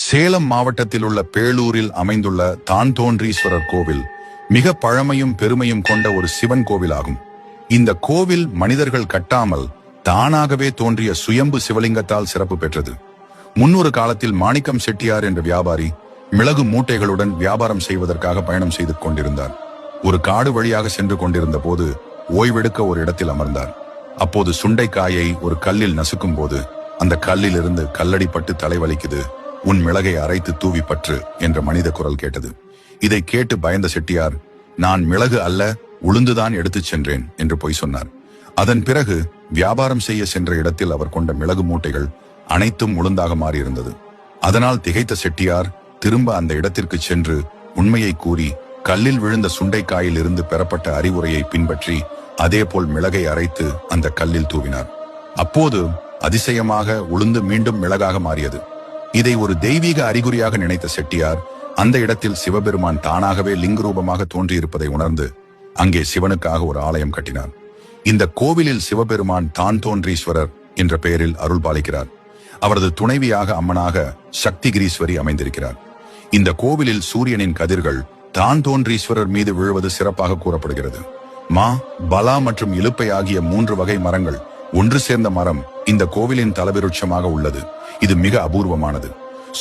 சேலம் மாவட்டத்தில் உள்ள பேளூரில் அமைந்துள்ள தான்தோன்றீஸ்வரர் கோவில் மிக பழமையும் பெருமையும் கொண்ட ஒரு சிவன் கோவிலாகும். இந்த கோவில் மனிதர்கள் கட்டாமல் தானாகவே தோன்றிய சுயம்பு சிவலிங்கத்தால் சிறப்பு பெற்றது. முன்னொரு காலத்தில் மாணிக்கம் செட்டியார் என்ற வியாபாரி மிளகு மூட்டைகளுடன் வியாபாரம் செய்வதற்காக பயணம் செய்து கொண்டிருந்தார். ஒரு காடு வழியாக சென்று கொண்டிருந்த போது ஓய்வெடுக்க ஒரு இடத்தில் அமர்ந்தார். அப்போது சுண்டைக்காயை ஒரு கல்லில் நசுக்கும் போது அந்த கல்லில் இருந்து கல்லடிப்பட்டு தலைவலிக்குது, உன் மிளகை அரைத்து தூவி பற்று என்ற மனித குரல் கேட்டது. இதை கேட்டு பயந்த செட்டியார், நான் மிளகு அல்ல உளுந்துதான் எடுத்துச் சென்றேன் என்று பொய் சொன்னார். அதன் பிறகு வியாபாரம் செய்ய சென்ற இடத்தில் அவர் கொண்ட மிளகு மூட்டைகள் அனைத்தும் உளுந்தாக மாறியிருந்தது. அதனால் திகைத்த செட்டியார் திரும்ப அந்த இடத்திற்கு சென்று உண்மையை கூறி கல்லில் விழுந்த சுண்டைக்காயில் இருந்து பெறப்பட்ட அறிவுரையை பின்பற்றி அதேபோல் மிளகை அரைத்து அந்த கல்லில் தூவினார். அப்போது அதிசயமாக உளுந்து மீண்டும் மிளகாக மாறியது. இதை ஒரு தெய்வீக அறிகுறியாக நினைத்த செட்டியார் அந்த இடத்தில் சிவபெருமான் தானாகவே லிங்க ரூபமாக தோன்றியிருப்பதை உணர்ந்து அங்கே சிவனுக்காக ஒரு ஆலயம் கட்டினார். இந்த கோவிலில் சிவபெருமான் தான்தோன்றீஸ்வரர் என்ற பெயரில் அருள் பாலிக்கிறார். அவரது துணைவியாக அம்மனாக சக்திகிரீஸ்வரி அமைந்திருக்கிறார். இந்த கோவிலில் சூரியனின் கதிர்கள் தான்தோன்றீஸ்வரர் மீது விழுவது சிறப்பாக கூறப்படுகிறது. மா, பலா மற்றும் இலுப்பை ஆகிய 3 வகை மரங்கள் ஒன்று சேர்ந்த மரம் இந்த கோவிலின் தலவிருட்சமாக உள்ளது. இது மிக அபூர்வமானது.